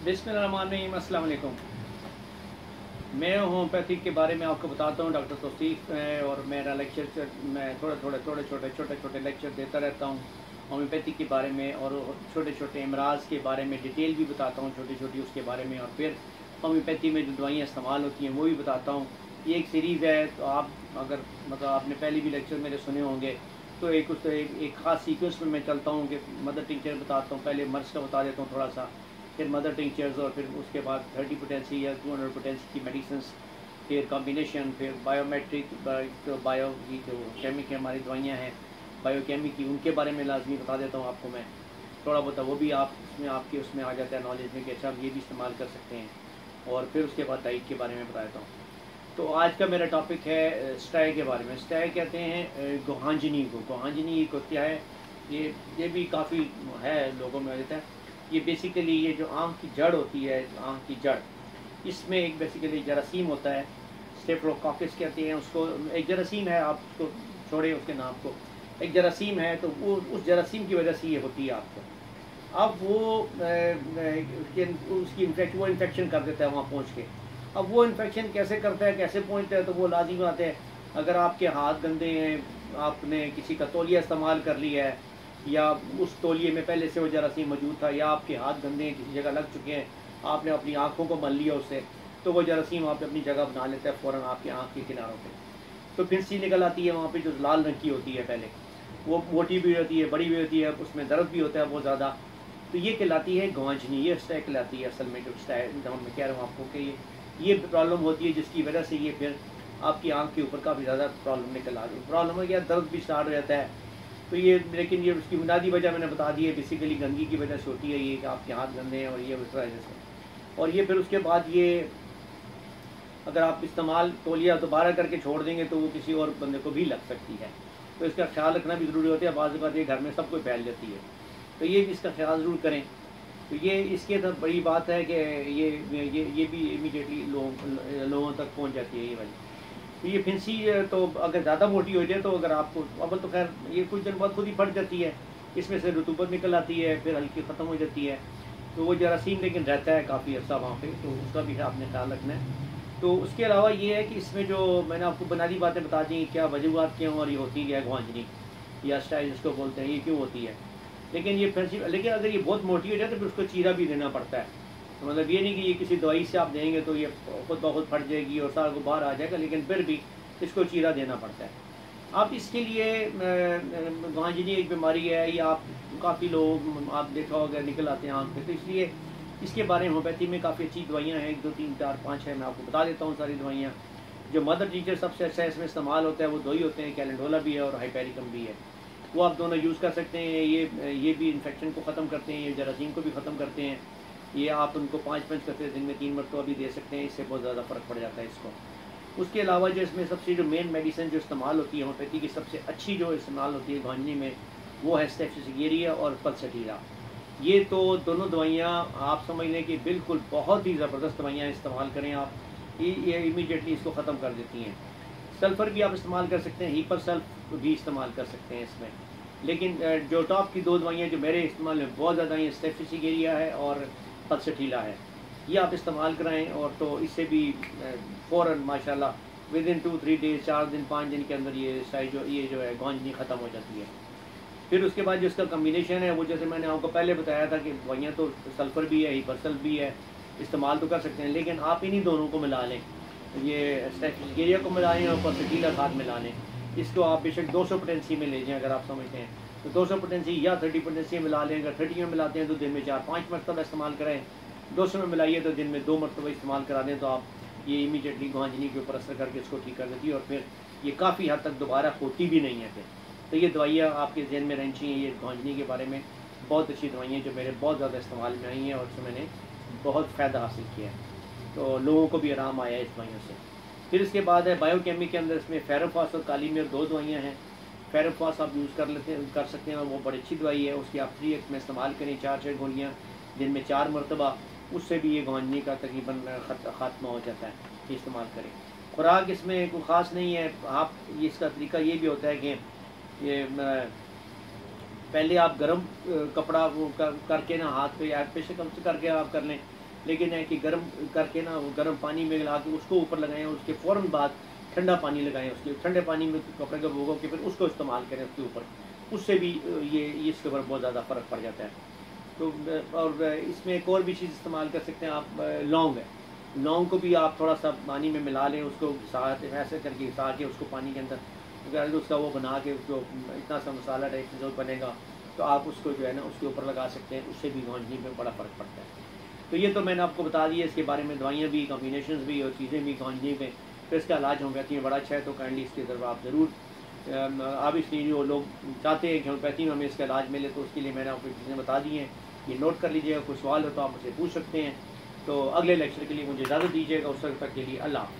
बिस्मिल्लाहिर्रहमानिर्रहीम, अस्सलाम वालेकुम। मैं होम्योपैथिक के बारे में आपको बताता हूँ। डॉक्टर तौसीफ़ है और मेरा मैं छोटे छोटे लेक्चर देता रहता हूँ होम्योपैथिक के बारे में, और छोटे छोटे अमराज के बारे में डिटेल भी बताता हूँ, छोटी छोटी उसके बारे में, और फिर होम्योपैथी में जो दवाइयाँ इस्तेमाल होती हैं वो भी बताता हूँ। ये एक सीरीज़ है, तो आप अगर मतलब आपने पहले भी लेक्चर मेरे सुने होंगे, तो एक ख़ास सीक्वेंस में मैं चलता हूँ कि मदर टिंचर बताता हूँ, पहले मर्स का बता देता हूँ थोड़ा सा, फिर मदर टिंचर्स, और फिर उसके बाद 30 पोटेंसी या 200 पोटेंसी की मेडिसिन, फिर कॉम्बिनेशन, फिर बायोमेट्रिक, बायो की जो केमिक हमारी दवाइयाँ हैं बायोकेमिक की, उनके बारे में लाजमी बता देता हूँ आपको मैं थोड़ा बहुत। वो भी आप उसमें आपके उसमें आ जाता है नॉलेज में कि अच्छा आप ये भी इस्तेमाल कर सकते हैं। और फिर उसके बाद डाइट के बारे में बता देता हूँ। तो आज का मेरा टॉपिक है स्टाई के बारे में। स्टाई कहते हैं गुहांजनी को। गुहांजनी को क्या है, ये भी काफ़ी है लोगों में रहता है। ये बेसिकली ये जो आम की जड़ होती है, आम की जड़, इसमें एक बेसिकली जरासीम होता है, स्टेफ्लोकोकस कहते हैं उसको। एक जरासीम है, आप उसको छोड़े उसके नाम को, एक जरासीम है, तो वो उस जरासीम की वजह से ये होती है आपको। अब वो इन्फेक्शन कर देता है वहाँ पहुँच के। अब वो इन्फेक्शन कैसे करता है, कैसे पहुँचता है, तो वो लाजिमी बात है, अगर आपके हाथ गंदे हैं, आपने किसी का तौलिया इस्तेमाल कर लिया है, या उस तौलिए में पहले से वो जरासीम मौजूद था, या आपके हाथ गंदे हैं, किसी जगह लग चुके हैं, आपने अपनी आँखों को मल लिया उससे, तो वो जरासीम आप अपनी जगह बना लेता है फ़ौरन आपकी आँख के किनारों पे। तो फिंसी निकल आती है वहाँ पे, जो लाल रंग की होती है पहले, वो मोटी भी होती है, बड़ी भी होती है, उसमें दर्द भी होता है बहुत ज़्यादा। तो ये कहलाती है गुहांजनी, ये स्टाई कहलाती है असल में। जो स्टाई मैं कह रहा हूँ आपको कि ये प्रॉब्लम होती है, जिसकी वजह से ये फिर आपकी आँख के ऊपर काफ़ी ज़्यादा प्रॉब्लम निकल आ रही है। प्रॉब्लम हो गया, दर्द भी स्टार्ट हो जाता है। तो ये, लेकिन ये उसकी बुनियादी वजह मैंने बता दी है, बेसिकली गंदगी की वजह से होती है ये, कि आपके हाथ गंदे हैं, और ये उस वजह से। और ये फिर उसके बाद ये अगर आप इस्तेमाल तौलिया दोबारा करके छोड़ देंगे तो वो किसी और बंदे को भी लग सकती है। तो इसका ख्याल रखना भी ज़रूरी होता है। बाज़ बात ये घर में सबको फैल जाती है, तो ये भी इसका ख्याल ज़रूर करें। तो ये इसके तो बड़ी बात है कि ये भी इमीडिएटली लोगों तक पहुंच जाती है ये वाली। तो ये फिंसी तो अगर ज़्यादा मोटी हो जाए, तो अगर आपको अव्वल तो खैर ये कुछ दिन बाद खुद ही फट जाती है, इसमें से रतूबत निकल आती है, फिर हल्की ख़त्म हो जाती है। तो वो जरासीम लेकिन रहता है काफ़ी अर्सा वहाँ पे, तो उसका भी आपने ख्याल रखना है। तो उसके अलावा ये है कि इसमें जो मैंने आपको बुनियादी बातें बता दी, क्या वजूहत क्यों और ये होती है गुहांजनी या स्टाइल जिसको बोलते हैं, ये क्यों होती है। लेकिन ये फिर, लेकिन अगर ये बहुत मोटी हो जाए तो फिर उसको चीरा भी देना पड़ता है। तो मतलब ये नहीं कि ये किसी दवाई से आप देंगे तो ये खुद ब खुद फट जाएगी और सारा को बाहर आ जाएगा, लेकिन फिर भी इसको चीरा देना पड़ता है। आप इसके लिए गुहांजनी एक बीमारी है, या आप काफ़ी लोग आप देखा होगा निकल आते हैं आँख पे, तो इसलिए इसके बारे में होम्योपैथी में काफ़ी अच्छी दवाइयाँ हैं, 1 2 3 4 5 है, मैं आपको बता देता हूँ सारी दवाइयाँ। जो मदर टीचर सबसे अच्छा इसमें इस्तेमाल होता है वो 2 ही होते हैं, कैलेंडोला भी है और हाइपेरिकम भी है। वो आप दोनों यूज़ कर सकते हैं। ये भी इन्फेक्शन को ख़त्म करते हैं, ये जरासीम को भी ख़त्म करते हैं। ये आप उनको 5 पंच करते हैं दिन में 3 मरतबा भी दे सकते हैं, इससे बहुत ज़्यादा फ़र्क पड़ जाता है इसको। उसके अलावा जो इसमें सबसे जो मेन मेडिसिन जो इस्तेमाल होती है होम्योपैथी की, सबसे अच्छी जो इस्तेमाल होती है गुहांजनी में, वो है स्टेफिलोकोकस और पल्सटीरा। ये तो दोनों दवाइयाँ आप समझ लें कि बिल्कुल बहुत ही ज़बरदस्त दवाइयाँ इस्तेमाल करें आप, ये इमीडिएटली इसको ख़त्म कर देती हैं। सल्फ़र भी आप इस्तेमाल कर सकते हैं, हीपर सल्फ भी इस्तेमाल कर सकते हैं इसमें। लेकिन जो टॉप की 2 दवाइयाँ जो मेरे इस्तेमाल में बहुत ज़्यादा हैं, स्टेफिलोकोकस है और पल्सटीरा है, ये आप इस्तेमाल कराएँ, और तो इससे भी फ़ौरन माशाल्लाह विदिन 2-3 डेज़, 4 दिन 5 दिन के अंदर ये जो है गुहांजनी ख़त्म हो जाती है। फिर उसके बाद जो इसका कम्बिनेशन है, वो जैसे मैंने आपको पहले बताया था कि दवाइयाँ तो सल्फ़र भी है, हीपर सल्फ भी है, इस्तेमाल तो कर सकते हैं, लेकिन आप इन्हीं दोनों को मिला लें, ये स्टेफिलोकोकस को मिलाएँ और पल्सटीरा साथ मिला लें। इसको आप बेशक 200 पोटेंसी में ले जाएँ अगर आप समझते हैं, तो 200 पोटेंसी या 30 पोटेंसी मिला लें। अगर 30 में मिलाते हैं तो दिन में 4-5 मरतबा इस्तेमाल करें, 200 में मिलाइए तो दिन में 2 मरतबा इस्तेमाल करा दें, तो आप ये इमीडिएटली गुहांजनी के ऊपर असर करके इसको ठीक कर देती है, और फिर ये काफ़ी हद तक दोबारा होती भी नहीं है फिर। तो ये दवाइयाँ आपके ज़हन में रहनी चाहिए। ये गुहांजनी के बारे में बहुत अच्छी दवाइयाँ जो मेरे बहुत ज़्यादा इस्तेमाल में आई हैं, और उससे मैंने बहुत फ़ायदा हासिल किया है, तो लोगों को भी आराम आया है इस दवाइयों से। फिर इसके बाद है बायोकेमिक के अंदर, इसमें फेरोफॉस और काली मिर्च 2 दवाइयाँ हैं। फेरोफॉस आप यूज़ कर सकते हैं, और वो बड़ी अच्छी दवाई है, उसकी आप 3 एक्स में इस्तेमाल करें, 4-6 गोलियाँ दिन में 4 मरतबा, उससे भी ये गुहांजनी का तकरीबन ख़त्म हो जाता है, ये इस्तेमाल करें। खुराक इसमें कोई ख़ास नहीं है, आप इसका तरीका ये भी होता है कि ये पहले आप गर्म कपड़ा वो करके ना हाथ पे या पे से कम से करके आप कर लें, लेकिन है कि गर्म करके ना वो गर्म पानी में मिला के उसको ऊपर लगाएं, उसके फ़ौरन बाद ठंडा पानी लगाएं, उसके ठंडे पानी में कपड़े को भिगो के फिर उसको इस्तेमाल करें उसके ऊपर, उससे भी ये इसके ऊपर बहुत ज़्यादा फ़र्क पड़ जाता है। तो और इसमें एक और भी चीज़ इस्तेमाल कर सकते हैं आप, लौंग है, लौंग को भी आप थोड़ा सा पानी में मिला लें, उसको साथ ऐसे करके घिसा के उसको पानी के अंदर अगर उसका वो बना के उसको इतना सा मसाला टाइप से जो बनेगा तो आप उसको जो है ना उसके ऊपर लगा सकते हैं, उससे भी गौंजने में बड़ा फ़र्क पड़ता है। तो ये तो मैंने आपको बता दिया इसके बारे में, दवाइयाँ भी, कॉम्बिनेशन भी और चीज़ें भी गौंजने में। फिर इसका इलाज होम्योपैथी में बड़ा अच्छा है, तो काइंडली इसकी तरफ आप ज़रूर आप इसलिए जो लोग चाहते हैं कि होम्योपैथी में हमें इसका इलाज मिले, तो उसके लिए मैंने आपको चीज़ें बता दी हैं, ये नोट कर लीजिएगा। कोई सवाल हो तो आप मुझसे पूछ सकते हैं। तो अगले लेक्चर के लिए मुझे इजाज़त दीजिएगा, उस वक्त तक के लिए अल्लाह हाफ़िज़।